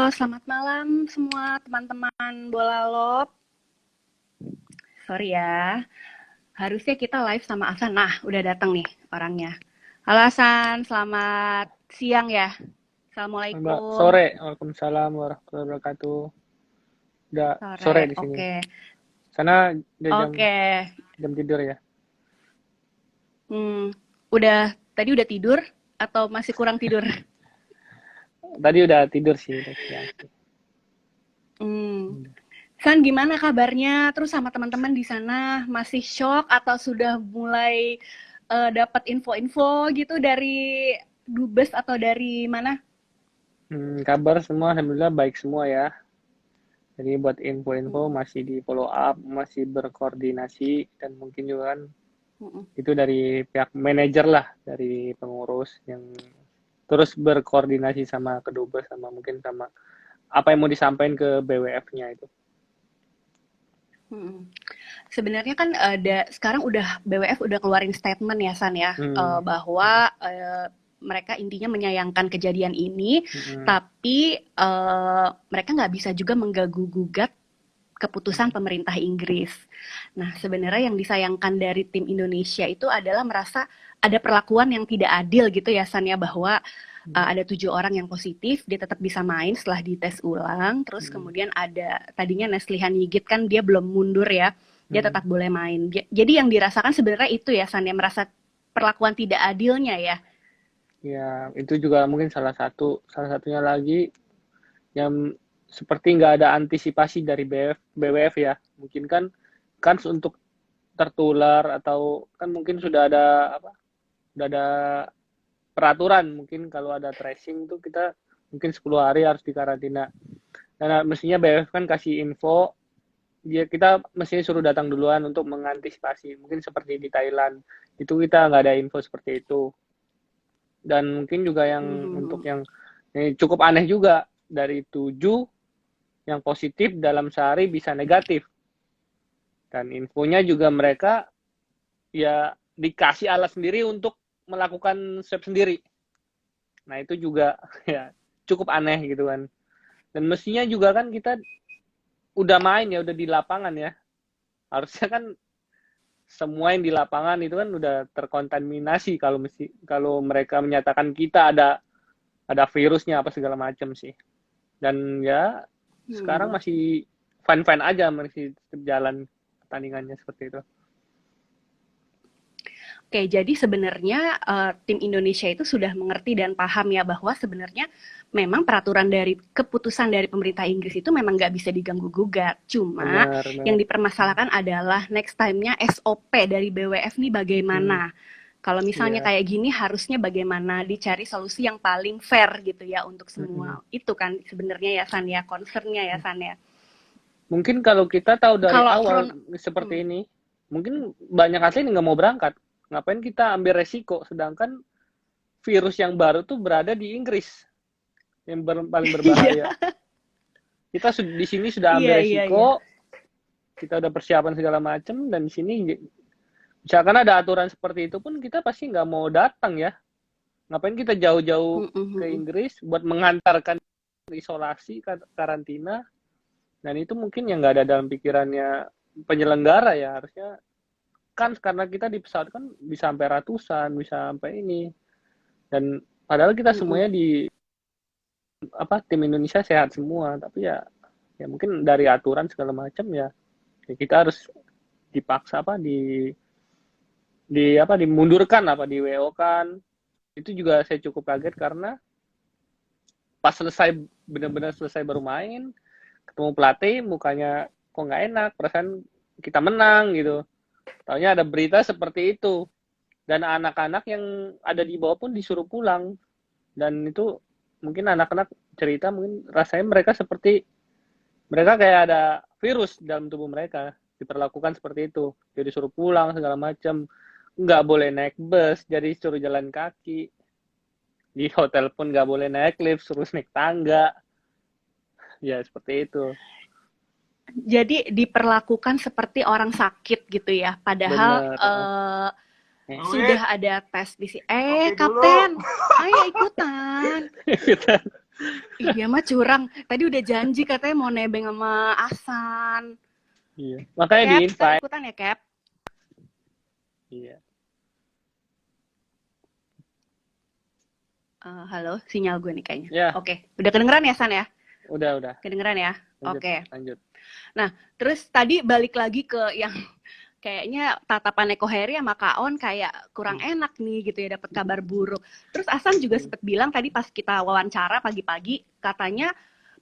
selamat malam semua teman-teman Bolalop. Sorry ya, harusnya kita live sama Hasan. Nah, udah datang nih orangnya. Halo Hasan, selamat siang ya. Mbak, Assalamualaikum. sore. Waalaikumsalam warahmatullahi wabarakatuh. Udah Sore, sore di sini. oke. Sana udah jam Oke, jam tidur ya. hmm, tadi udah tidur atau masih kurang tidur? Tadi udah tidur sih, udah siang sih. Hmm. San, gimana kabarnya? Terus sama teman-teman di sana masih shock atau sudah mulai dapat info-info gitu dari dubes atau dari mana? Kabar semua alhamdulillah baik semua ya. Jadi buat info-info Mm, masih di follow up, masih berkoordinasi dan mungkin juga kan mm, itu dari pihak manajer lah, dari pengurus yang terus berkoordinasi sama kedubes sama mungkin sama apa yang mau disampaikan ke BWF-nya itu. mm. Sebenarnya kan sekarang udah BWF udah keluarin statement ya San ya, Hmm, bahwa mereka intinya menyayangkan kejadian ini, hmm, tapi mereka nggak bisa juga mengganggu-gugat keputusan pemerintah Inggris. Nah, sebenarnya yang disayangkan dari tim Indonesia itu adalah merasa ada perlakuan yang tidak adil gitu ya San ya, bahwa ada 7 orang yang positif, dia tetap bisa main setelah dites ulang. Terus hmm, kemudian ada tadinya Neslihan Yigit kan dia belum mundur ya, dia hmm. tetap boleh main. Jadi yang dirasakan sebenarnya itu ya San ya, merasa perlakuan tidak adilnya ya. Ya, itu juga mungkin salah satunya lagi yang seperti nggak ada antisipasi dari BWF ya. Mungkin kan untuk tertular atau kan mungkin sudah ada apa? Sudah ada peraturan mungkin kalau ada tracing tuh kita mungkin 10 hari harus dikarantina. Dan mestinya BWF kan kasih info ya kita mestinya suruh datang duluan untuk mengantisipasi. Mungkin seperti di Thailand itu kita nggak ada info seperti itu. Dan mungkin juga yang untuk Mhm. yang cukup aneh juga dari 7 yang positif dalam sehari bisa negatif. Dan infonya juga mereka ya dikasih alat sendiri untuk melakukan swab sendiri. Nah itu juga ya cukup aneh gitu kan. Dan mestinya juga kan kita udah main ya, udah di lapangan ya. Harusnya kan semua yang di lapangan itu kan udah terkontaminasi kalau mereka menyatakan kita ada virusnya apa segala macam sih. Dan ya sekarang Hmm. masih fine-fine aja masih jalan pertandingannya seperti itu. Oke, jadi sebenarnya tim Indonesia itu sudah mengerti dan paham ya bahwa sebenarnya memang peraturan dari keputusan dari pemerintah Inggris itu memang nggak bisa diganggu gugat. Cuma Benar, yang benar. dipermasalahkan adalah next time-nya SOP dari BWF nih Hmm, bagaimana. Kalau misalnya iya. kayak gini harusnya bagaimana dicari solusi yang paling fair gitu ya untuk Mm-mm. semua. Itu kan sebenarnya ya San ya, concern-nya ya San ya. Mungkin kalau kita tahu dari Kalau awal front seperti hmm, ini, mungkin banyak atlet nggak mau berangkat. Ngapain kita ambil resiko? Sedangkan virus yang baru tuh berada di Inggris, yang paling iya, berbahaya. Kita di sini sudah iya, ambil iya, iya. resiko, kita udah persiapan segala macam, dan di sini misalkan ada aturan seperti itu pun kita pasti nggak mau datang ya. Ngapain kita jauh-jauh Mm, mm, ke mm. Inggris buat mengantarkan isolasi, karantina, dan itu mungkin yang nggak ada dalam pikirannya penyelenggara ya. Harusnya kan karena kita di pesawat kan bisa sampai ratusan, bisa sampai ini. Dan padahal kita Mm, mm. semuanya di apa tim Indonesia sehat semua, tapi ya mungkin dari aturan segala macam ya kita harus dipaksa apa di apa dimundurkan apa di WO kan. Itu juga saya cukup kaget karena pas selesai benar-benar selesai baru main, ketemu pelatih mukanya kok nggak enak, perasaan kita menang gitu. Taunya ada berita seperti itu. Dan anak-anak yang ada di bawah pun disuruh pulang. Dan itu mungkin anak-anak cerita mungkin rasanya mereka seperti mereka kayak ada virus dalam tubuh mereka diperlakukan seperti itu. Jadi disuruh pulang segala macam, nggak boleh naik bus, jadi suruh jalan kaki. Di hotel pun nggak boleh naik lift, suruh naik tangga. Ya seperti itu. Jadi diperlakukan seperti orang sakit gitu ya, padahal Bener. sudah ada tes di sini. Oke dulu. Kapten, ayo ikutan. Ih, dia mah curang. Tadi udah janji katanya mau nebeng sama Asan. Iya. Makanya di Cap, ntar invite. ikutan ya, Cap. Iya. Halo, sinyal gue nih kayaknya. Ya, Oke, udah kedengeran ya, San ya? udah. Kedengeran ya? Lanjut, Oke. lanjut. Nah, terus tadi balik lagi ke yang kayaknya tatapan Eko Heri sama Kak On kayak kurang Hmm. enak nih gitu ya, dapat kabar buruk. Terus Asan juga Hmm. sempat bilang tadi pas kita wawancara pagi-pagi, katanya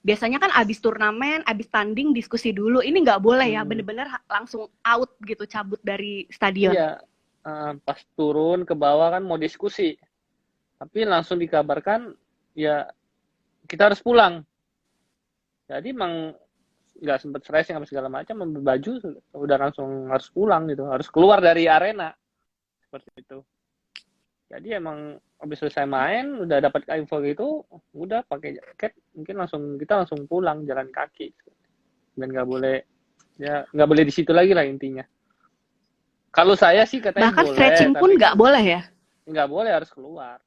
biasanya kan abis turnamen, abis tanding diskusi dulu. Ini nggak boleh ya, Hmm. bener-bener langsung out gitu, cabut dari stadion. Iya, pas turun ke bawah kan mau diskusi, tapi langsung dikabarkan ya kita harus pulang. Jadi emang nggak sempet stressing apa segala macam, ambil baju udah langsung harus pulang gitu, harus keluar dari arena seperti itu. Jadi emang habis selesai main udah dapat info gitu, udah pakai jaket, mungkin kita langsung pulang jalan kaki dan nggak boleh, ya nggak boleh di situ lagi lah intinya. Kalau saya sih katanya Bahkan boleh, stretching pun tapi nggak kan boleh ya. nggak boleh, harus keluar.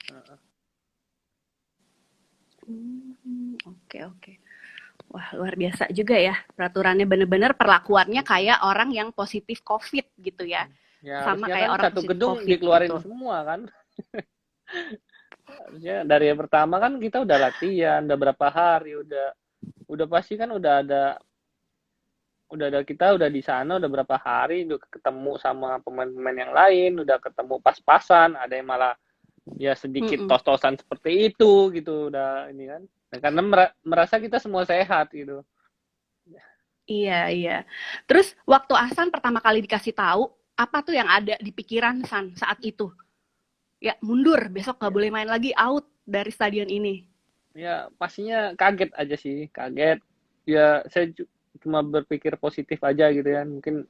Oke, oke. Wah, luar biasa juga ya. Peraturannya bener-bener perlakuannya kayak orang yang positif COVID gitu ya. Ya Sama harusnya kayak kan orang satu positif gedung COVID dikeluarin gitu. semua kan. Harusnya dari yang pertama kan kita udah latihan, udah berapa hari, udah pasti kan udah kita udah di sana udah berapa hari, udah ketemu sama pemain-pemain yang lain, udah ketemu pas-pasan, ada yang malah ya sedikit Mm-mm. tos-tosan seperti itu gitu, udah ini kan. Nah, karena merasa kita semua sehat gitu. Iya, iya. Terus waktu Asan pertama kali dikasih tahu, apa tuh yang ada di pikiran San saat itu? Ya, mundur, besok nggak Ya, boleh main lagi, out dari stadion ini. ya pastinya kaget aja sih, kaget. Ya saya cuma berpikir positif aja gitu ya. Mungkin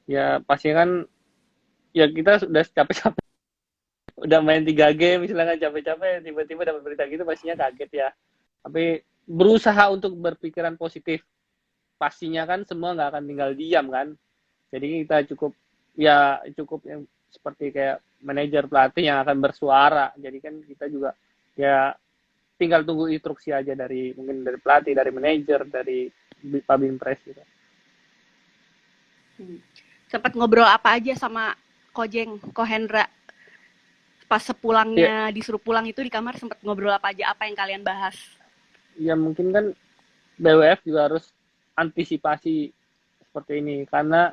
ya pasti kan ya kita sudah capek-capek udah main 3 game misalnya capek-capek tiba-tiba dapat berita gitu pastinya kaget ya, tapi berusaha untuk berpikiran positif, pastinya kan semua nggak akan tinggal diam kan, jadi kita cukup yang seperti kayak manajer pelatih yang akan bersuara, jadi kan kita juga ya tinggal tunggu instruksi aja dari mungkin dari pelatih, dari manajer, dari Pak Binpres gitu. Hmm. Sempat ngobrol apa aja sama Kojeng, Kohendra pas Ya, sepulangnya disuruh pulang itu di kamar sempat ngobrol apa aja, apa yang kalian bahas? ya mungkin kan BWF juga harus antisipasi seperti ini karena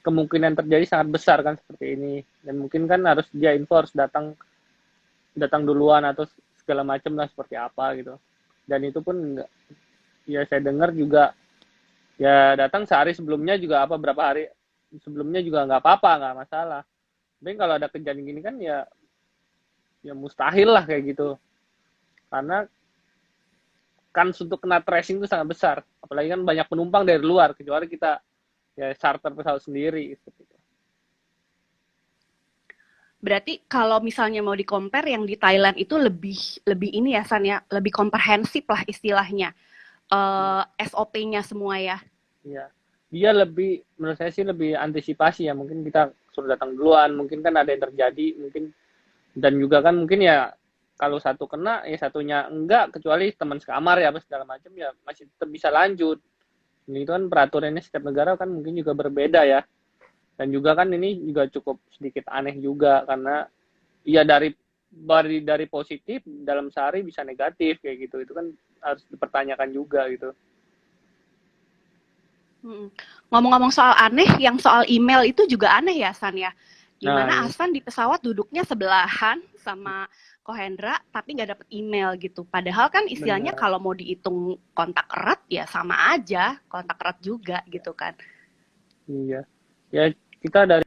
kemungkinan terjadi sangat besar kan seperti ini, dan mungkin kan harus dia info harus datang datang duluan atau segala macam lah seperti apa gitu, dan itu pun enggak, ya saya dengar juga ya datang sehari sebelumnya juga apa berapa hari sebelumnya juga nggak apa-apa, nggak masalah, tapi kalau ada kejadian gini kan ya mustahil lah kayak gitu, karena kans untuk kena tracing itu sangat besar, apalagi kan banyak penumpang dari luar kecuali kita ya charter pesawat sendiri seperti itu. Berarti kalau misalnya mau di-compare yang di Thailand itu lebih lebih ini ya San ya, lebih komprehensif lah istilahnya. Iya. SOP-nya semua ya. Iya. Dia lebih, menurut saya sih lebih antisipasi ya. Mungkin kita suruh datang duluan, mungkin kan ada yang terjadi, mungkin dan juga kan mungkin ya kalau satu kena ya satunya enggak, kecuali teman sekamar ya apa segala macam ya masih tetap bisa lanjut. Ini itu kan peraturannya setiap negara kan mungkin juga berbeda ya. Dan juga kan ini juga cukup sedikit aneh juga karena ya dari positif dalam sehari bisa negatif kayak gitu. Itu kan harus dipertanyakan juga gitu. Hmm. Ngomong-ngomong soal aneh, yang soal email itu juga aneh ya San ya. Nah, Gimana iya. Asan di pesawat duduknya sebelahan sama Kohendra tapi nggak dapet email gitu. Padahal kan istilahnya Benar. kalau mau dihitung kontak erat ya sama aja, kontak erat juga gitu kan. Iya. Ya kita dari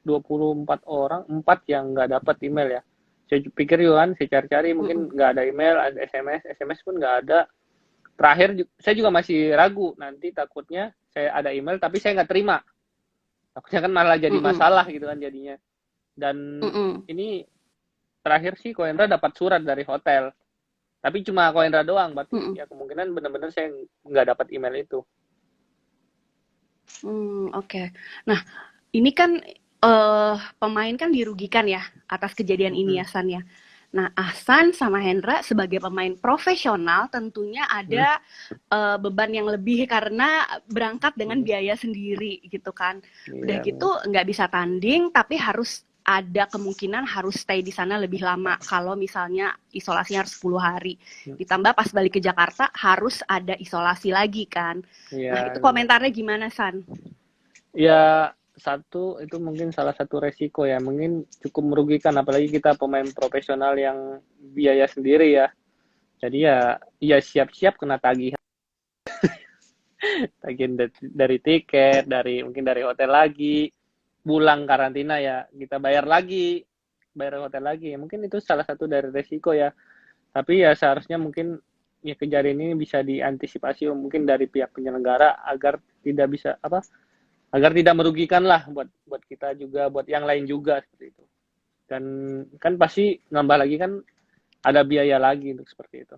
24 orang, 4 yang nggak dapat email ya. Saya pikir juga kan, saya cari-cari mungkin Mm-mm. nggak ada email, ada SMS pun nggak ada. Terakhir saya juga masih ragu, nanti takutnya saya ada email tapi saya nggak terima. Takutnya kan malah jadi Mm-mm. masalah gitu kan jadinya. Dan Mm-mm. ini terakhir sih Koendra dapat surat dari hotel. Tapi cuma Koendra doang, berarti Mm-mm. ya kemungkinan benar-benar saya nggak dapat email itu. Oke. Nah, ini kan pemain kan dirugikan ya atas kejadian ini Mm-mm. ya San ya. Nah, Ahsan sama Hendra sebagai pemain profesional tentunya Hmm, ada beban yang lebih karena berangkat dengan hmm, biaya sendiri gitu kan. Udah iya, gitu nggak bisa tanding, tapi harus ada kemungkinan harus stay di sana lebih lama kalau misalnya isolasinya harus 10 hari. hmm, Ditambah pas balik ke Jakarta harus ada isolasi lagi kan. iya Nah, itu benar. komentarnya gimana, San? Ya, satu itu mungkin salah satu resiko ya, mungkin cukup merugikan apalagi kita pemain profesional yang biaya sendiri ya. Jadi ya siap-siap kena tagihan, tagihan dari tiket, dari mungkin dari hotel lagi, pulang karantina ya kita bayar lagi, bayar hotel lagi. Ya, mungkin itu salah satu dari resiko ya. Tapi ya seharusnya mungkin ya kejadian ini bisa diantisipasi mungkin dari pihak penyelenggara agar tidak bisa apa agar tidak merugikan lah buat kita juga buat yang lain juga seperti itu dan kan pasti nambah lagi kan ada biaya lagi untuk seperti itu.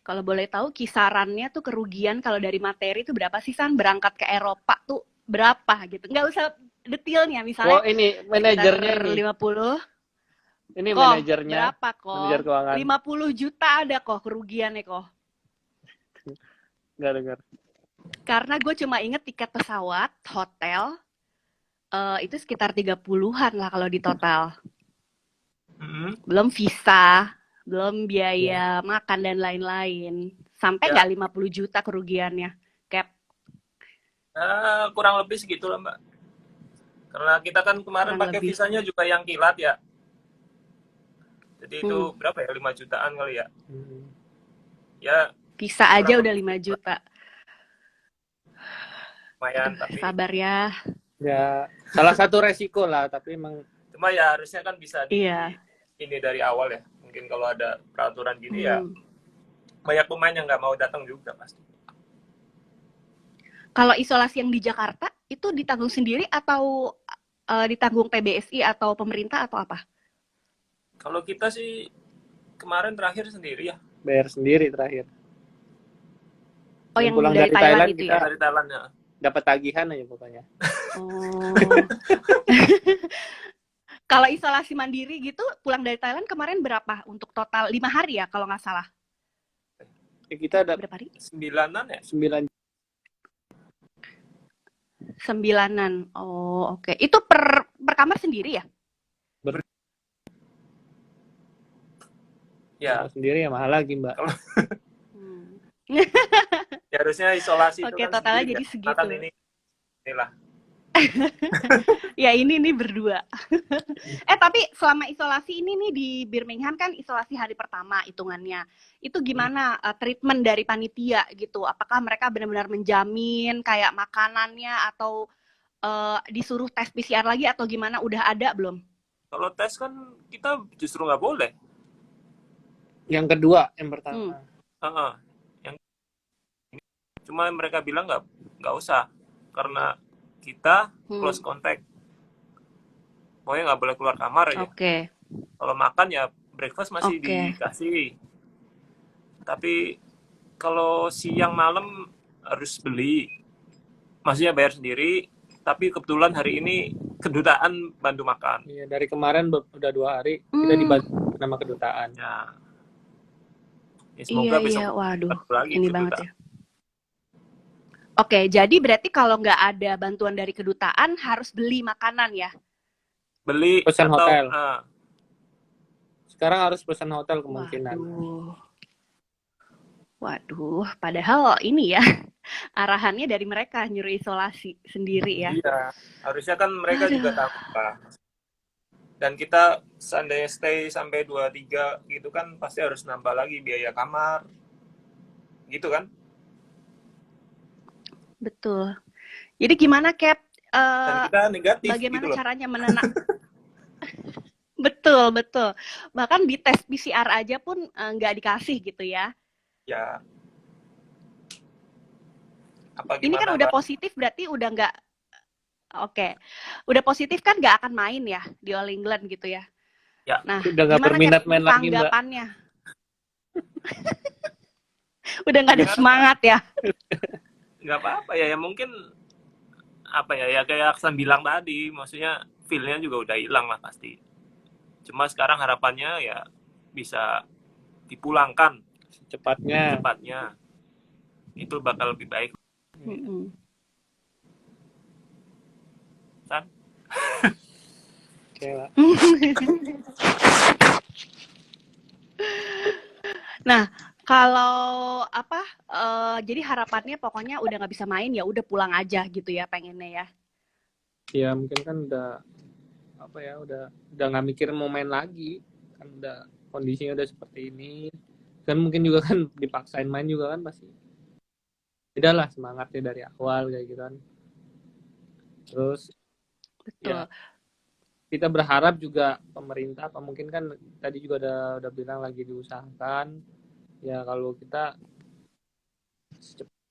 Kalau boleh tahu kisarannya tuh kerugian kalau dari materi itu berapa sih, San? Berangkat ke Eropa tuh berapa gitu? Nggak usah detailnya, Oh misalnya ini sekitar manajernya 50. ini Kok, manajernya berapa manajer kok? keuangan 50 juta ada kok kerugiannya kok. nggak dengar. Karena gue cuma inget tiket pesawat, hotel, itu sekitar 30-an lah kalau di total. Mm-mm. Belum visa, belum Ya, biaya makan dan lain-lain. Sampai Ya, nggak 50 juta kerugiannya? Cap, kurang lebih segitu lah Mbak. Karena kita kan kemarin kurang pakai lebih. visanya juga yang kilat ya. Jadi itu Hmm. berapa ya? 5 jutaan kali ya. hmm, Ya Visa aja kurang udah lebih 5 segitu lah. juta. Lumayan Aduh, tapi sabar ya. ya salah satu resiko lah tapi emang cuma ya harusnya kan bisa Iya. ini dari awal ya. Mungkin kalau ada peraturan gini ya Hmm. banyak pemain yang nggak mau datang juga pasti. Kalau isolasi yang di Jakarta itu ditanggung sendiri atau ditanggung PBSI atau pemerintah atau apa? Kalau kita sih kemarin terakhir sendiri ya. bayar sendiri terakhir Oh, dan yang pulang dari dari Thailand Thailand itu kita ya? Dari Thailand ya. dapat tagihan aja pokoknya. Oh. Kalau isolasi mandiri gitu pulang dari Thailand kemarin berapa untuk total 5 hari ya kalau nggak salah? Ya, kita ada Berapa hari? 9-an ya. 9 9-an. Oh, oke. Itu per kamar sendiri ya? Ya, sendiri ya mahal lagi mbak. Hmm. ya harusnya isolasi itu Oke, kan totalnya sendiri ya. jadi Nah, kan segitu. inilah. Ya ini nih berdua. Tapi selama isolasi ini nih di Birmingham kan isolasi hari pertama hitungannya. Itu gimana treatment dari panitia gitu? Apakah mereka benar-benar menjamin kayak makanannya atau disuruh tes PCR lagi atau gimana? Udah ada belum? Kalau tes kan kita justru nggak boleh. Yang kedua, yang Hmm. pertama. Heeh. Yang cuma mereka bilang nggak usah karena kita close contact. Pokoknya nggak boleh keluar kamar aja. Oke. Kalau makan ya breakfast masih Oke. dikasih. Tapi kalau siang malam harus beli. Maksudnya bayar sendiri. Tapi kebetulan hari ini kedutaan bantu makan. Iya, dari kemarin udah 2 hari kita dibantu sama kedutaan. Ya, semoga besok Iya, waduh, lagi ini kedutaan. banget ya. Oke, jadi berarti kalau nggak ada bantuan dari kedutaan harus beli makanan ya? Beli Pesan atau hotel. Sekarang harus pesan hotel kemungkinan. Waduh, padahal ini ya arahannya dari mereka nyuruh isolasi sendiri ya. Iya, harusnya kan mereka juga tahu lah. Dan kita seandainya stay sampai 2-3 gitu kan pasti harus nambah lagi biaya kamar. Gitu kan? Betul. Jadi gimana Cap? Dan kita negatif Bagaimana gitu loh. caranya Betul, betul. Bahkan di tes PCR aja pun nggak dikasih gitu ya. Ya. Ini kan udah positif berarti udah nggak. Oke. Udah positif kan nggak akan main ya di All England gitu ya. Ya. Nah, udah nggak berminat main lagi mbak. Tanggapannya. Udah nggak ada semangat ya. Nggak apa-apa ya, mungkin apa ya kayak Aksan bilang tadi, maksudnya feel-nya juga udah hilang lah pasti. Cuma sekarang harapannya ya bisa dipulangkan Secepatnya. cepatnya. Itu bakal lebih baik. Mm-mm. San? Oke lah. Nah, kalau apa? Jadi harapannya pokoknya udah nggak bisa main ya udah pulang aja gitu ya pengennya ya. Ya mungkin kan udah apa ya, udah nggak mikir mau main lagi, kan udah kondisinya udah seperti ini, kan mungkin juga kan dipaksain main juga kan pasti beda lah semangatnya dari awal kayak gitu kan. Terus Betul. ya kita berharap juga pemerintah apa mungkin kan tadi juga udah bilang lagi diusahakan ya, kalau kita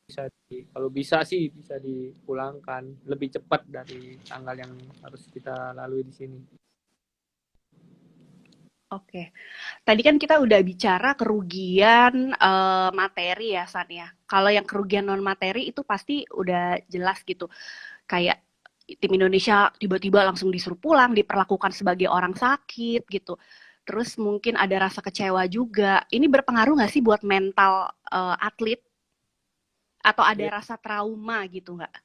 bisa kalau bisa sih bisa dipulangkan lebih cepat dari tanggal yang harus kita lalui di sini. Oke. Tadi kan kita udah bicara kerugian materi ya, San ya. Kalau yang kerugian non materi itu pasti udah jelas gitu. Kayak tim Indonesia tiba-tiba langsung disuruh pulang, diperlakukan sebagai orang sakit gitu. Terus mungkin ada rasa kecewa juga. Ini berpengaruh nggak sih buat mental atlet? Atau ada Ya, rasa trauma gitu nggak?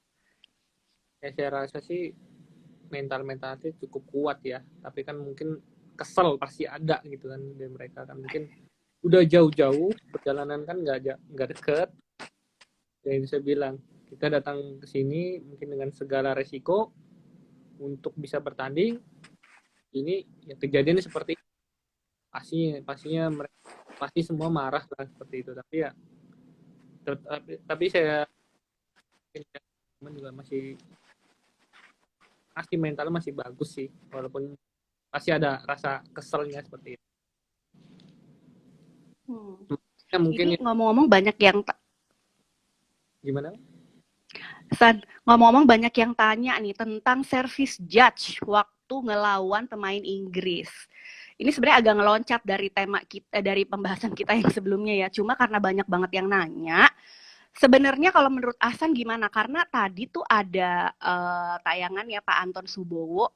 saya rasa sih mentalnya cukup kuat ya, tapi kan mungkin kesel pasti ada gitu kan dari mereka kan, mungkin udah jauh-jauh perjalanan kan nggak deket, yang bisa bilang kita datang ke sini mungkin dengan segala resiko untuk bisa bertanding, ini ya kejadiannya seperti itu. Pastinya mereka pasti semua marah lah seperti itu, tapi ya tapi saya teman juga masih mentalnya masih bagus sih, walaupun pasti ada rasa keselnya seperti itu. Ya, mungkin Ini ngomong-ngomong banyak yang gimana. San, ngomong-ngomong banyak yang tanya nih tentang service judge waktu ngelawan pemain Inggris. Ini sebenarnya agak ngeloncat dari tema kita, dari pembahasan kita yang sebelumnya ya. Cuma karena banyak banget yang nanya, sebenarnya kalau menurut Asan gimana? Karena tadi tuh ada tayangan ya Pak Anton Subowo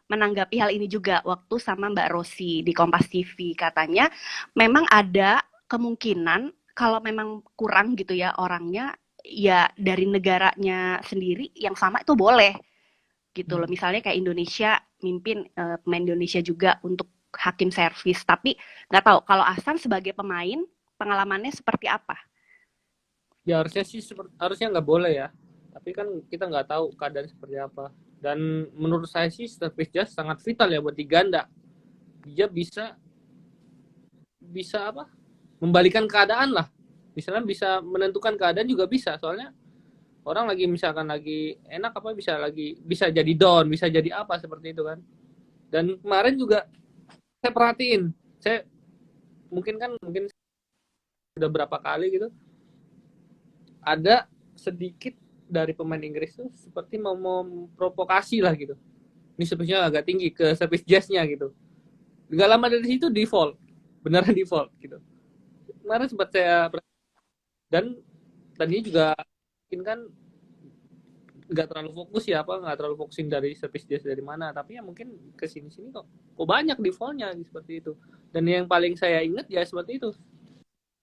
menanggapi hal ini juga waktu sama Mbak Rosi di Kompas TV. Katanya memang ada kemungkinan kalau memang kurang gitu ya orangnya, ya dari negaranya sendiri yang sama itu boleh gitu loh. Misalnya kayak Indonesia mimpin pemain Indonesia juga untuk hakim servis. Tapi nggak tahu kalau Asan sebagai pemain pengalamannya seperti apa? Ya harusnya sih harusnya nggak boleh ya, tapi kan kita nggak tahu keadaan seperti apa. Dan menurut saya sih service judge sangat vital ya buat di ganda. Dia bisa bisa apa, membalikan keadaan lah, misalnya bisa menentukan keadaan juga bisa, soalnya orang lagi misalkan lagi enak apa bisa jadi down, bisa jadi apa seperti itu kan. Dan kemarin juga saya perhatiin, saya mungkin sudah berapa kali gitu ada sedikit dari pemain Inggris tuh seperti mau memprovokasi lah gitu. Ini sebenarnya agak tinggi ke service jazz-nya gitu. Gak lama dari situ default, beneran default gitu. Kemarin sempat saya, dan tadinya juga mungkin kan nggak terlalu fokus ya, nggak terlalu fokusin dari service jazz dari mana, tapi ya mungkin ke sini kok banyak defaultnya seperti itu. Dan yang paling saya ingat ya seperti itu,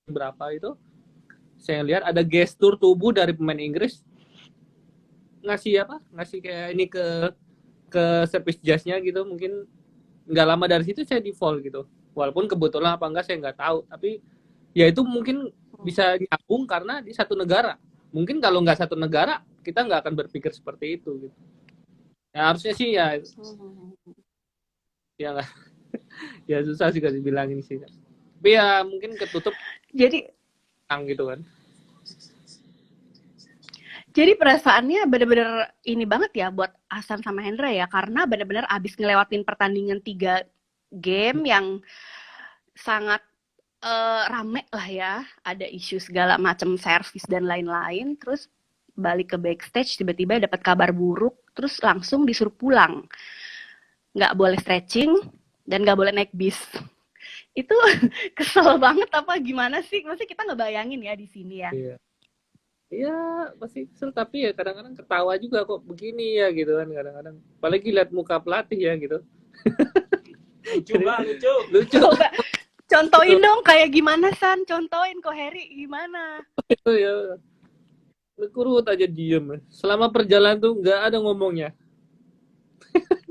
berapa itu saya lihat ada gestur tubuh dari pemain Inggris ngasih kayak ini ke service jazz-nya gitu. Mungkin nggak lama dari situ saya default gitu, walaupun kebetulan apa enggak saya nggak tahu, tapi ya itu mungkin bisa nyambung karena di satu negara. Mungkin kalau nggak satu negara kita nggak akan berpikir seperti itu gitu. Ya harusnya sih ya nggak ya susah sih kasih bilangin sih, tapi ya mungkin ketutup Jadi gitu kan. Jadi perasaannya bener-bener ini banget ya buat Hasan sama Hendra ya, karena bener-bener abis ngelewatin pertandingan 3 game yang sangat rame lah ya, ada isu segala macam servis dan lain-lain, terus balik ke backstage tiba-tiba dapat kabar buruk, terus langsung disuruh pulang, nggak boleh stretching dan nggak boleh naik bis. Itu kesel banget apa gimana sih? Maksudnya kita nggak bayangin ya di sini ya. Iya. Iya pasti kesel, tapi ya kadang-kadang ketawa juga kok begini ya gitu kan, kadang-kadang apalagi lihat muka pelatih ya gitu. Lucu mbak, lucu. Lucu. Coba contohin dong kayak gimana San, contohin kok Heri gimana. Itu ya. Kurut aja diem. Selama perjalanan tuh nggak ada ngomongnya.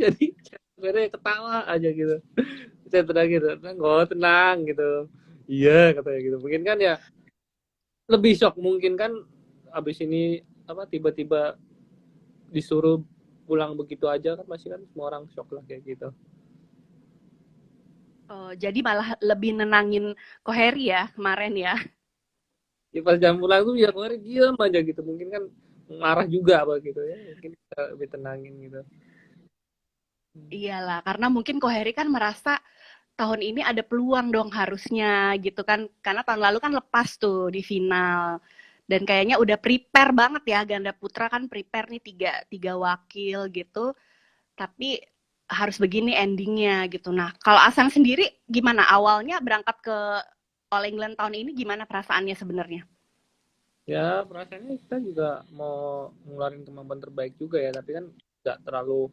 Jadi sebenarnya ketawa aja gitu. Saya tenang gitu, tenang gitu. Iya katanya gitu. Mungkin kan ya lebih shock mungkin kan abis ini apa tiba-tiba disuruh pulang begitu aja kan masih kan semua orang shock lah kayak gitu. Oh, jadi malah lebih nenangin kok Heri ya kemarin ya. Ya pas jam pulang tuh ya kemarin diem aja gitu. Mungkin kan marah juga apa gitu ya. Mungkin kita lebih tenangin gitu. Iyalah, karena mungkin kok Heri kan merasa tahun ini ada peluang dong harusnya gitu kan. Karena tahun lalu kan lepas tuh di final. Dan kayaknya udah prepare banget ya ganda putra kan prepare nih tiga wakil gitu. Tapi harus begini endingnya gitu. Nah, kalau Asan sendiri gimana? Awalnya berangkat ke All England tahun ini gimana perasaannya sebenarnya? Ya perasaannya kita juga mau ngeluarin kemampuan terbaik juga ya. Tapi kan nggak terlalu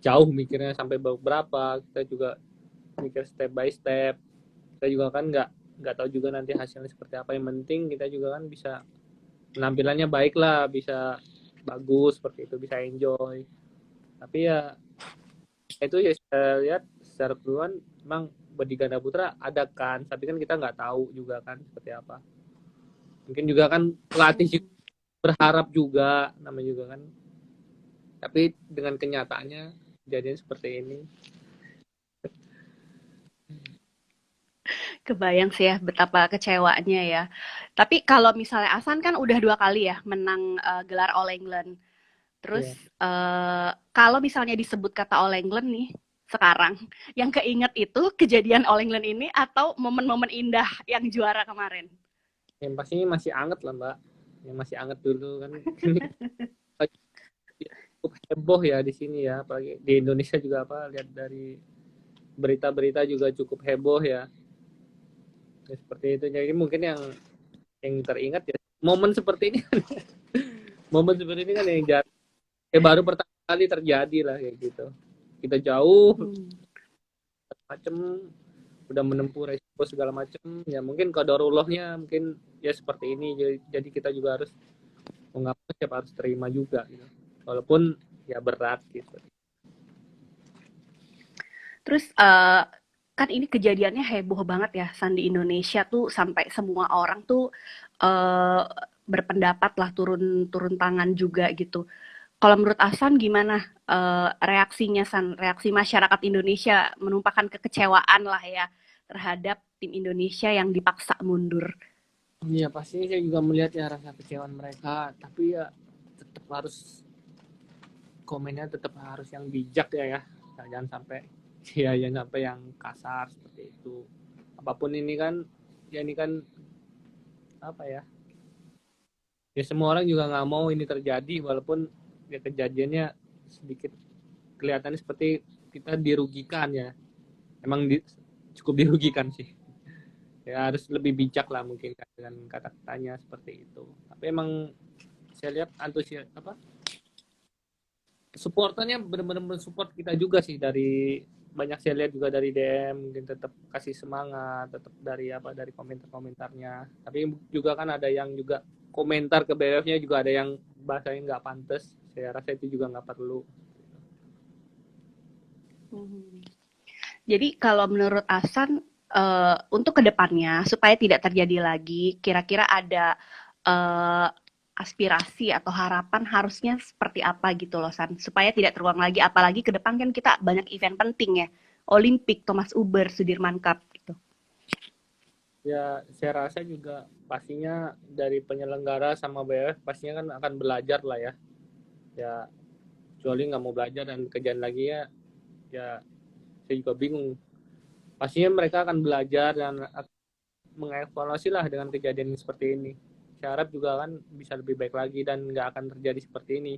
jauh mikirnya sampai berapa. Kita juga mikir step by step. Kita juga kan nggak tahu juga nanti hasilnya seperti apa. Yang penting kita juga kan bisa penampilannya baik lah, bisa bagus seperti itu, bisa enjoy. Tapi ya itu ya saya lihat secara keseluruhan memang di ganda putra ada kan, tapi kan kita nggak tahu juga kan seperti apa. Mungkin juga kan pelatih berharap juga, namanya juga kan. Tapi dengan kenyataannya jadinya seperti ini. Kebayang sih ya betapa kecewanya ya. Tapi kalau misalnya Asan kan udah 2 kali ya menang gelar All England. Terus Ya. kalau misalnya disebut kata All England nih sekarang, yang keinget itu kejadian All England ini atau momen-momen indah yang juara kemarin? Yang pastinya masih anget lah Mbak. Yang masih anget dulu kan. Cukup heboh ya di sini ya, apalagi di Indonesia juga apa lihat dari berita-berita juga cukup heboh ya. Ya, seperti itu. Jadi mungkin yang teringat ya momen seperti ini. Momen seperti ini kan yang baru pertama kali terjadi lah kayak gitu. Kita jauh macam udah menempuh resiko segala macam ya mungkin qadarullahnya mungkin ya seperti ini jadi kita juga harus mengapa siapa harus terima juga gitu. Walaupun ya berat gitu. Terus kan ini kejadiannya heboh banget ya San di Indonesia tuh sampai semua orang tuh uh, berpendapat lah turun tangan juga gitu. Kalau menurut Asan gimana reaksinya San, reaksi masyarakat Indonesia menumpahkan kekecewaan lah ya terhadap tim Indonesia yang dipaksa mundur. Iya pasti saya juga melihat ya rasa kecewaan mereka tapi ya tetap harus komennya tetap harus yang bijak ya jangan sampai ya jangan sampai yang kasar seperti itu apapun ini kan ya ini kan apa ya semua orang juga nggak mau ini terjadi walaupun ya kejadiannya sedikit kelihatannya seperti kita dirugikan ya emang cukup dirugikan sih ya harus lebih bijak lah mungkin dengan kata-katanya seperti itu tapi emang saya lihat antusias apa supporternya benar-benar mensupport kita juga sih dari banyak saya lihat juga dari DM mungkin tetap kasih semangat tetap dari dari komentar-komentarnya tapi juga kan ada yang juga komentar ke BWF-nya juga ada yang bahasanya nggak pantas saya rasa itu juga nggak perlu. Jadi kalau menurut Asan untuk kedepannya supaya tidak terjadi lagi kira-kira ada aspirasi atau harapan harusnya seperti apa gitu loh San supaya tidak terulang lagi apalagi ke depan kan kita banyak event penting ya Olimpik, Thomas Uber, Sudirman Cup gitu. Ya saya rasa juga pastinya dari penyelenggara sama BWF pastinya kan akan belajar lah ya kecuali nggak mau belajar dan kerjaan lagi ya saya juga bingung pastinya mereka akan belajar dan mengevaluasi lah dengan kejadian seperti ini. Saya harap juga kan bisa lebih baik lagi dan nggak akan terjadi seperti ini.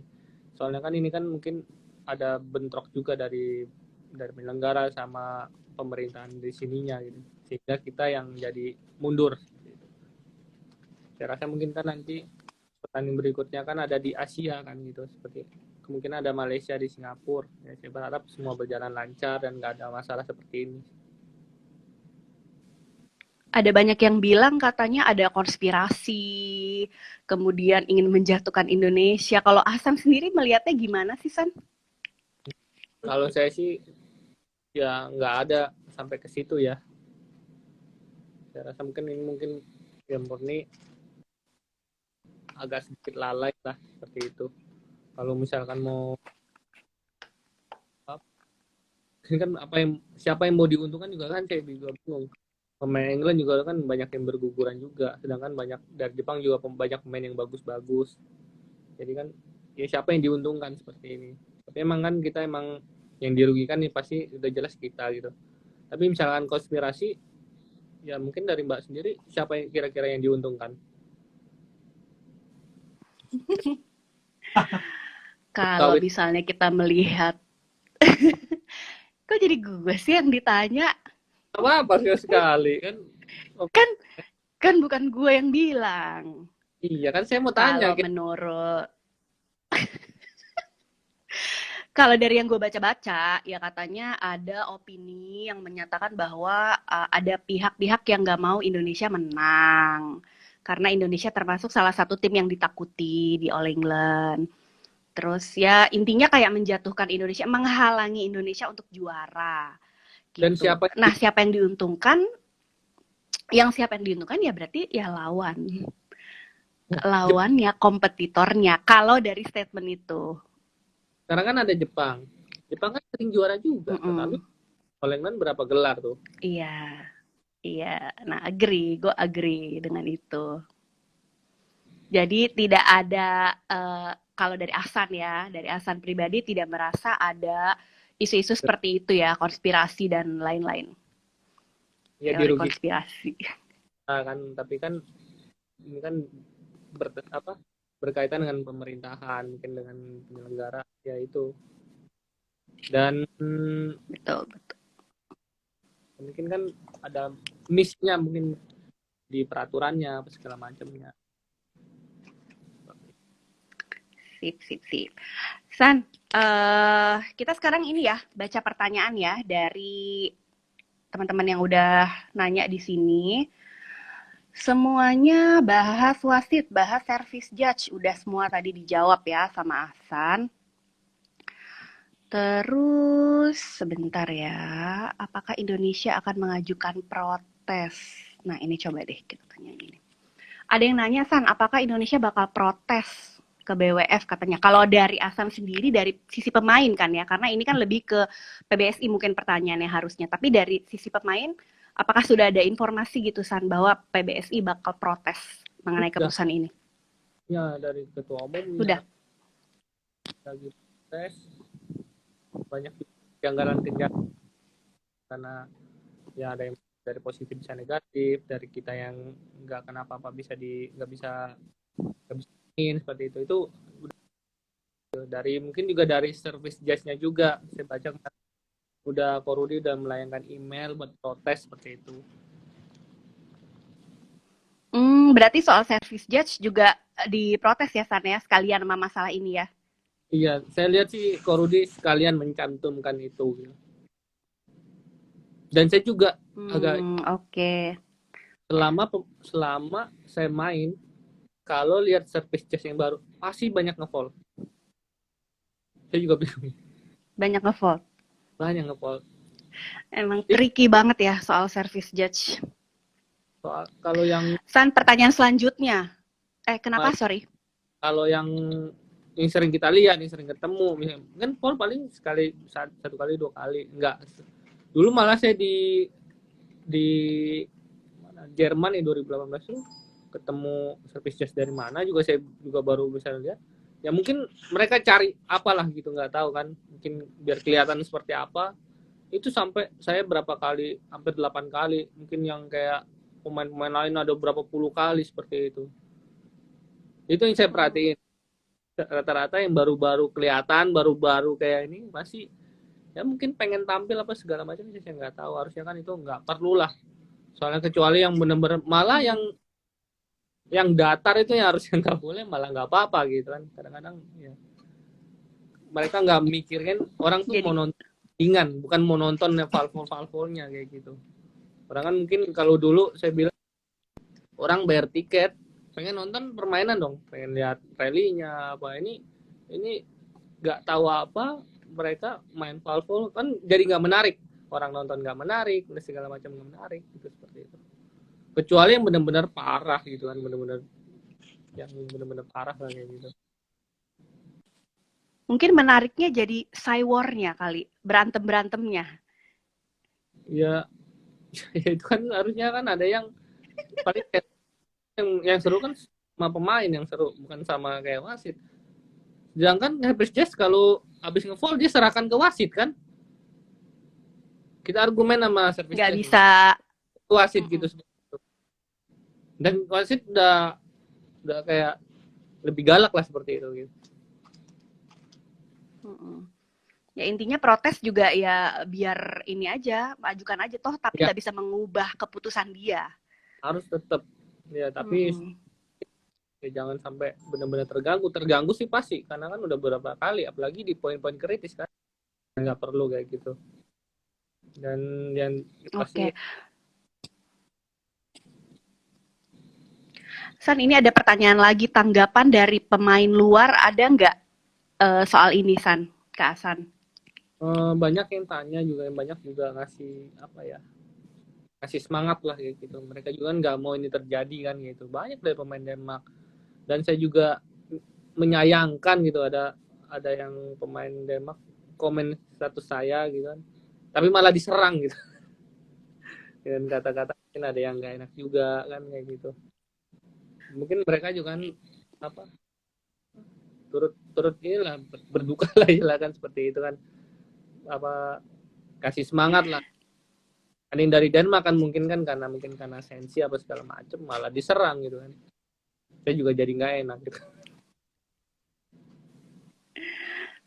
Soalnya kan ini kan mungkin ada bentrok juga dari penyelenggara sama pemerintahan di sininya gitu. Sehingga kita yang jadi mundur. Saya rasa mungkin kan nanti pertandingan berikutnya kan ada di Asia kan gitu seperti kemungkinan ada Malaysia di Singapura. Ya, saya berharap semua berjalan lancar dan nggak ada masalah seperti ini. Ada banyak yang bilang katanya ada konspirasi, kemudian ingin menjatuhkan Indonesia. Kalau Ahsan sendiri melihatnya gimana sih, San? Kalau saya sih ya nggak ada sampai ke situ ya. Saya rasa mungkin ini ya murni agak sedikit lalai lah seperti itu. Kalau misalkan mau ini kan siapa yang mau diuntungkan juga kan saya juga bingung. Pemain England juga kan banyak yang berguguran juga, sedangkan banyak dari Jepang juga banyak pemain yang bagus-bagus. Jadi kan ya siapa yang diuntungkan seperti ini. Tapi emang kan kita yang dirugikan nih pasti udah jelas kita gitu. Tapi misalkan konspirasi ya mungkin dari Mbak sendiri siapa yang kira-kira yang diuntungkan? Kalau misalnya kita melihat kok jadi gue sih yang ditanya? Apa sekali kan kan bukan gue yang bilang. Iya kan saya mau tanya. Kalau dari yang gue baca-baca, ya katanya ada opini yang menyatakan bahwa ada pihak-pihak yang nggak mau Indonesia menang. Karena Indonesia termasuk salah satu tim yang ditakuti di All England. Terus ya intinya kayak menjatuhkan Indonesia, menghalangi Indonesia untuk juara. Gitu. Dan siapa yang diuntungkan? Siapa yang diuntungkan ya berarti ya lawannya, kompetitornya. Kalau dari statement itu. Sekarang kan ada Jepang kan sering juara juga, tapi All England berapa gelar tuh? Iya. Nah, gue agree dengan itu. Jadi tidak ada kalau dari Ahsan pribadi tidak merasa ada isu-isu seperti itu ya, konspirasi dan lain-lain. Ya dirugikan. Konspirasi. Nah, kan tapi kan ini kan berkaitan dengan pemerintahan, mungkin dengan penyelenggara ya itu. Dan betul. Mungkin kan ada miss-nya mungkin di peraturannya apa segala macamnya. Sip. San, kita sekarang ini ya baca pertanyaan ya dari teman-teman yang udah nanya di sini. Semuanya bahas wasit, bahas service judge, udah semua tadi dijawab ya sama Ahsan. Terus sebentar ya, apakah Indonesia akan mengajukan protes? Nah ini coba deh kita tanya ini. Ada yang nanya, San, apakah Indonesia bakal protes ke BWF katanya? Kalau dari Ahsan sendiri, dari sisi pemain kan ya, karena ini kan lebih ke PBSI mungkin pertanyaannya harusnya. Tapi dari sisi pemain, apakah sudah ada informasi gitu, San, bahwa PBSI bakal protes mengenai keputusan ini? Ya, dari Ketua Umum. Sudah. Lagi protes. Banyak kejanggalan karena ya ada yang dari positif bisa negatif, dari kita yang nggak kenapa-apa nggak bisa seperti itu dari mungkin juga dari service judge-nya juga saya baca Korudi udah melayangkan email buat protes seperti itu. Berarti soal service judge juga diprotes ya, San ya, sekalian sama masalah ini ya? Iya, saya lihat sih Korudi sekalian mencantumkan itu. Dan saya juga agak Oke. Selama saya main, kalau lihat service judge yang baru pasti banyak nge-foul. Saya juga bingung. Banyak nge-foul. Emang tricky banget ya soal service judge. Kalau yang San, pertanyaan selanjutnya. Kenapa? Sorry. Kalau yang sering kita lihat, yang sering ketemu, kan foul paling satu kali, 2 kali, enggak. Dulu malah saya di Jerman 2018 tuh ketemu service judge dari mana juga saya juga baru bisa lihat. Ya mungkin mereka cari apalah gitu, nggak tahu kan. Mungkin biar kelihatan seperti apa. Itu sampai saya berapa kali, hampir 8 kali. Mungkin yang kayak pemain-pemain lain ada berapa puluh kali seperti itu. Itu yang saya perhatiin. Rata-rata yang baru-baru kelihatan, baru-baru kayak ini masih ya mungkin pengen tampil apa segala macam, saya nggak tahu. Harusnya kan itu nggak perlu lah. Soalnya kecuali yang benar-benar malah yang datar itu yang harusnya nggak boleh, malah nggak apa-apa gitu kan. Kadang-kadang ya mereka nggak mikirin orang tuh Jadi mau nonton ringan, bukan mau nonton valve-valve-nya kayak gitu. Orang kan mungkin kalau dulu saya bilang orang bayar tiket pengen nonton permainan dong, pengen lihat rally-nya apa, ini nggak tahu apa, mereka main valve kan jadi nggak menarik, orang nonton nggak menarik, segala macam nggak menarik gitu, seperti itu. Kecuali yang benar-benar parah gitu kan, benar-benar yang benar-benar parah lah kayak gitu. mungkin menariknya jadi Cywar-nya kali, berantem-berantemnya. Ya, ya itu kan harusnya kan ada yang paling yang seru kan sama pemain yang seru, bukan sama kayak wasit. Sedangkan Hafiz Jazz kalau habis nge-foul dia serahkan ke wasit kan. Kita argumen sama service Nggak Jazz bisa. wasit gitu. Dan wasit udah kayak lebih galak lah seperti itu gitu. Ya intinya protes juga ya biar ini aja, ajukan aja toh, tapi Ya, nggak bisa mengubah keputusan dia. harus tetap ya, tapi ya jangan sampai benar-benar terganggu sih pasti, karena kan udah beberapa kali, apalagi di poin-poin kritis kan, nggak perlu kayak gitu. Dan yang pasti San, ini ada pertanyaan lagi, tanggapan dari pemain luar ada nggak soal ini, San, Kak Hasan? banyak yang tanya juga, yang banyak juga ngasih apa ya, kasih semangat lah kayak gitu. Mereka juga nggak mau ini terjadi kan gitu. Banyak dari pemain Denmark. Dan saya juga menyayangkan gitu, ada yang pemain Denmark komen status saya gitu kan, tapi malah diserang gitu. Dan kata-kata mungkin ada yang nggak enak juga kan kayak gitu. Mungkin mereka juga kan apa, turut inilah berduka lah kan seperti itu kan, apa, kasih semangat lah. Ada yang dari Denmark kan mungkin karena sensi apa segala macam malah diserang gitu kan. Saya juga jadi nggak enak gitu.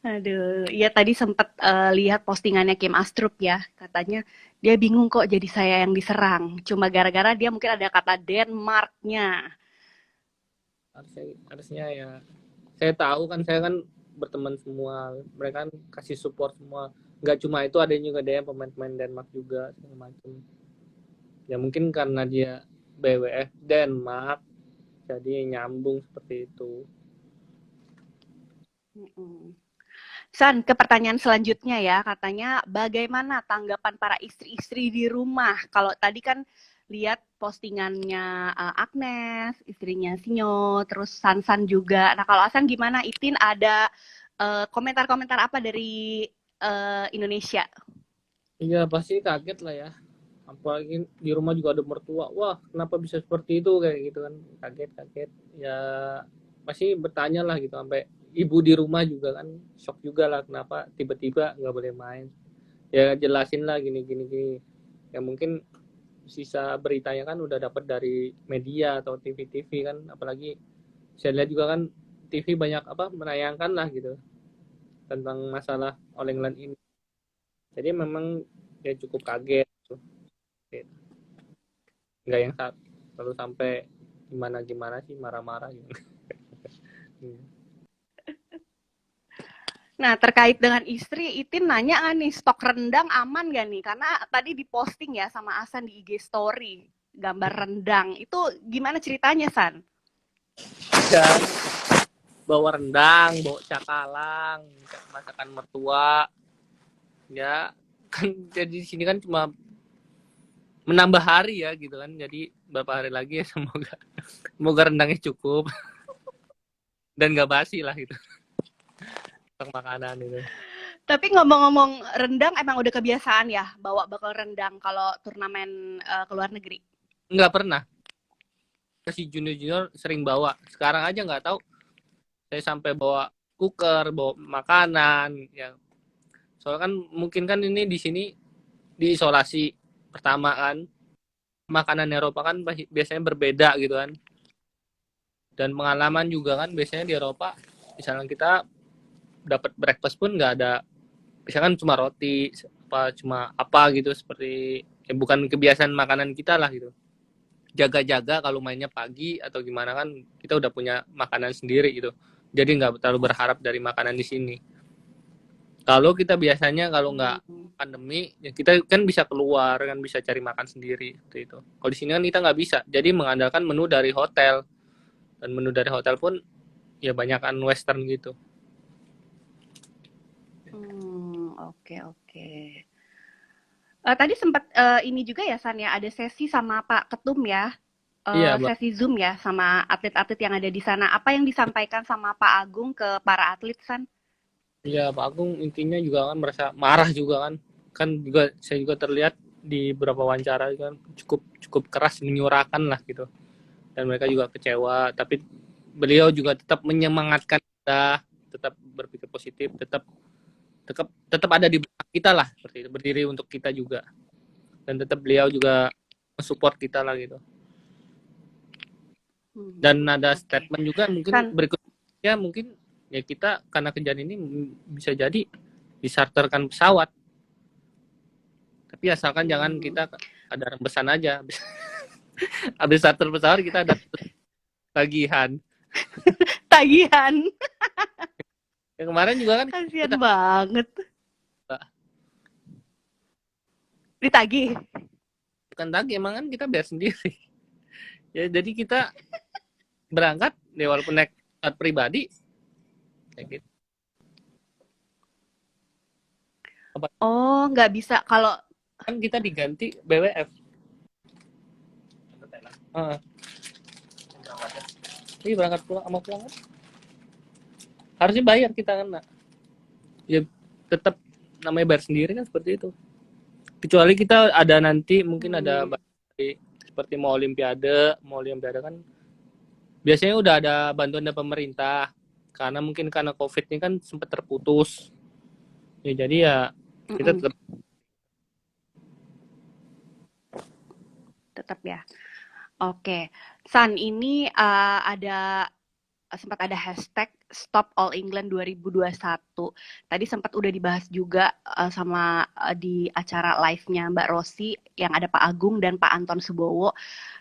Aduh, ya tadi sempat lihat postingannya Kim Astrup ya, katanya dia bingung kok jadi saya yang diserang, cuma gara-gara dia mungkin ada kata Denmark-nya. Harusnya ya, saya tahu kan, saya kan berteman semua, mereka kan kasih support semua, nggak cuma itu, ada juga dia pemain-pemain Denmark juga segala macam ya, mungkin karena dia BWF Denmark jadi nyambung seperti itu. San, ke pertanyaan selanjutnya ya, katanya bagaimana tanggapan para istri-istri di rumah? Kalau tadi kan lihat postingannya Agnes, istrinya Sinyo, terus San juga. Nah kalau Asan gimana? Itin ada komentar-komentar apa dari Indonesia? Iya pasti kaget lah ya, apalagi di rumah juga ada mertua, wah kenapa bisa seperti itu kayak gitu kan, kaget ya, pasti bertanya lah gitu, sampai ibu di rumah juga kan shock juga lah, kenapa tiba-tiba nggak boleh main. Ya jelasin lah gini ya, mungkin sisa beritanya kan udah dapat dari media atau TV kan, apalagi saya lihat juga kan TV banyak apa menayangkan lah gitu tentang masalah All England ini. Jadi memang ya cukup kaget tuh. Nggak yang selalu sampai gimana sih, marah-marah gitu. Nah, terkait dengan istri, Itin nanya kan nih, stok rendang aman gak nih? Karena tadi diposting ya sama Asan di IG story, gambar rendang. Itu gimana ceritanya, San? Ya, bawa rendang, bawa cakalang, masakan mertua. Ya, kan jadi di sini kan cuma menambah hari ya gitu kan. Jadi beberapa hari lagi ya, semoga rendangnya cukup. Dan nggak basi lah gitu. Untuk makanan itu. Tapi ngomong-ngomong rendang, emang udah kebiasaan ya bawa bakal rendang kalau turnamen ke luar negeri? Nggak pernah. Si junior sering bawa. Sekarang aja nggak tahu. Saya sampai bawa cooker, bawa makanan. Ya. Soalnya kan mungkin kan ini di sini diisolasi pertama kan. Makanan Eropa kan biasanya berbeda gitu kan. Dan pengalaman juga kan biasanya di Eropa, misalnya kita dapat breakfast pun nggak ada, misalkan cuma roti cuma apa gitu, seperti ya bukan kebiasaan makanan kita lah gitu. Jaga-jaga kalau mainnya pagi atau gimana kan kita udah punya makanan sendiri gitu, jadi nggak terlalu berharap dari makanan di sini. Kalau kita biasanya kalau nggak Hmm. pandemi, ya kita kan bisa keluar, kan bisa cari makan sendiri seperti itu. Kalau di sini kan kita nggak bisa, jadi mengandalkan menu dari hotel, dan menu dari hotel pun ya banyakan western gitu. Oke, oke. Tadi sempat ini juga ya San ya, ada sesi sama Pak Ketum ya, Iya, Mbak. sesi Zoom ya sama atlet-atlet yang ada di sana. Apa yang disampaikan sama Pak Agung ke para atlet San? Iya, Pak Agung intinya juga kan merasa marah juga kan. Kan juga saya juga terlihat di beberapa wawancara kan cukup cukup keras menyuarakan lah gitu. Dan mereka juga kecewa, tapi beliau juga tetap menyemangatkan kita, tetap berpikir positif, tetap tetap tetap ada di belakang kita lah seperti itu, berdiri untuk kita juga. Dan tetap beliau juga mensupport kita lah gitu. Dan ada Oke. statement juga mungkin San, berikutnya mungkin ya kita karena kejadian ini bisa jadi diserterkan pesawat, tapi asalkan jangan kita ada rembesan aja. Habis charter pesawat kita ada tagihan. tagihan. Yang kemarin juga kan Kasian kita banget. Ditagih. bukan tagih, emang kan kita bayar sendiri. Ya jadi kita berangkat ya walaupun naik pesawat pribadi kayak gitu. Oh, nggak bisa kalau Kan kita diganti BWF. Iya berangkat pulang sama pulang kan. Harusnya bayar kita kan, ya tetap namanya bayar sendiri kan seperti itu. Kecuali kita ada nanti mungkin ada seperti mau olimpiade kan biasanya udah ada bantuan dari pemerintah karena mungkin karena COVID ini kan sempat terputus. Ya jadi ya kita tetap ya. Oke, San ini sempat ada hashtag Stop All England 2021. Tadi sempat udah dibahas juga sama di acara live-nya Mbak Rosi yang ada Pak Agung dan Pak Anton Subowo.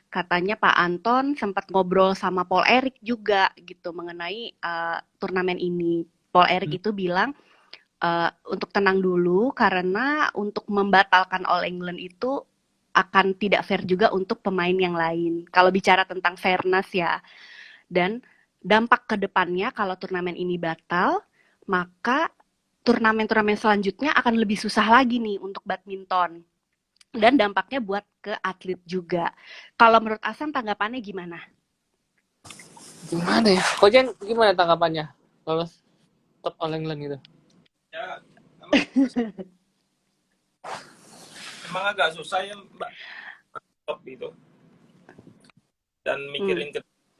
Katanya Pak Anton sempat ngobrol sama Paul Eric juga gitu mengenai turnamen ini. Paul Eric itu bilang untuk tenang dulu karena untuk membatalkan All England itu akan tidak fair juga untuk pemain yang lain. Kalau bicara tentang fairness ya. Dan dampak ke depannya kalau turnamen ini batal, maka turnamen-turnamen selanjutnya akan lebih susah lagi nih untuk badminton. Dan dampaknya buat ke atlet juga. Kalau menurut Asan tanggapannya gimana? Gimana ya? Kojen gimana tanggapannya kalau stop All England gitu? Ya, emang agak susah ya Mbak stop itu. Dan mikirin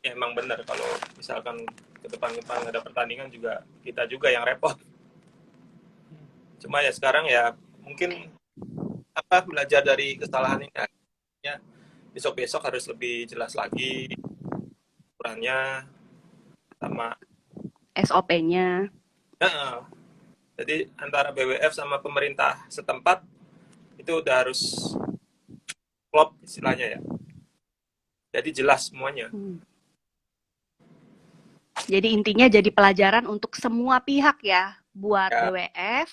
ya emang benar kalau misalkan ke depan ada pertandingan juga kita juga yang repot. Cuma ya sekarang ya mungkin belajar dari kesalahan ini ya besok-besok harus lebih jelas lagi ukurannya sama SOP-nya. Jadi antara BWF sama pemerintah setempat itu udah harus klop istilahnya ya. Jadi jelas semuanya. Jadi intinya jadi pelajaran untuk semua pihak ya, buat BWF,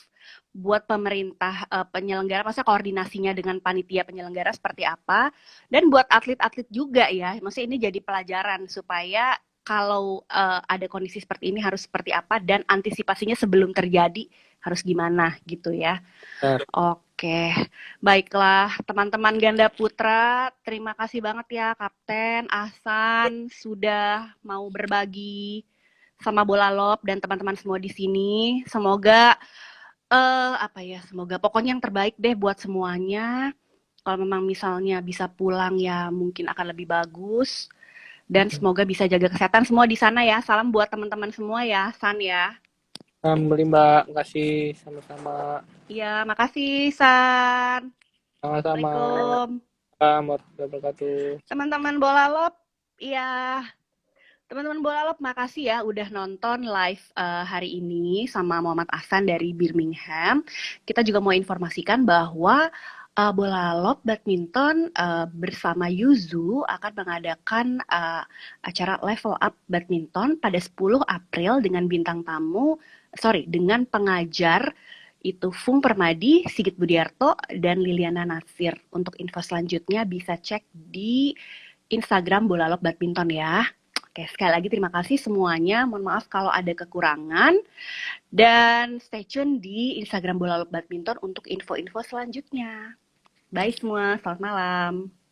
buat pemerintah penyelenggara, maksudnya koordinasinya dengan panitia penyelenggara seperti apa, dan buat atlet-atlet juga ya, maksudnya ini jadi pelajaran supaya kalau ada kondisi seperti ini harus seperti apa dan antisipasinya sebelum terjadi harus gimana gitu ya. Oke, baiklah teman-teman ganda putra, terima kasih banget ya Kapten Ahsan sudah mau berbagi sama Bola Lop dan teman-teman semua di sini. Semoga semoga pokoknya yang terbaik deh buat semuanya. Kalau memang misalnya bisa pulang ya mungkin akan lebih bagus. Dan semoga bisa jaga kesehatan semua di sana ya. Salam buat teman-teman semua ya, San ya. Beli Mbak, makasih sama-sama. Iya, makasih San. Sama-sama. Assalamualaikum. Warahmatullahi wabarakatuh. Teman-teman Bola Lop, iya. Teman-teman Bola Lop, makasih ya udah nonton live hari ini sama Muhammad Ahsan dari Birmingham. Kita juga mau informasikan bahwa Bola Lop Badminton bersama Yuzu akan mengadakan acara Level Up Badminton pada 10 April dengan bintang tamu, dengan pengajar Itu Fung Permadi, Sigit Budiarto, dan Liliana Natsir. Untuk info selanjutnya bisa cek di Instagram Bolalop Badminton ya. Oke, sekali lagi terima kasih semuanya. Mohon maaf kalau ada kekurangan. Dan stay tune di Instagram Bolalop Badminton untuk info-info selanjutnya. Bye semua, selamat malam.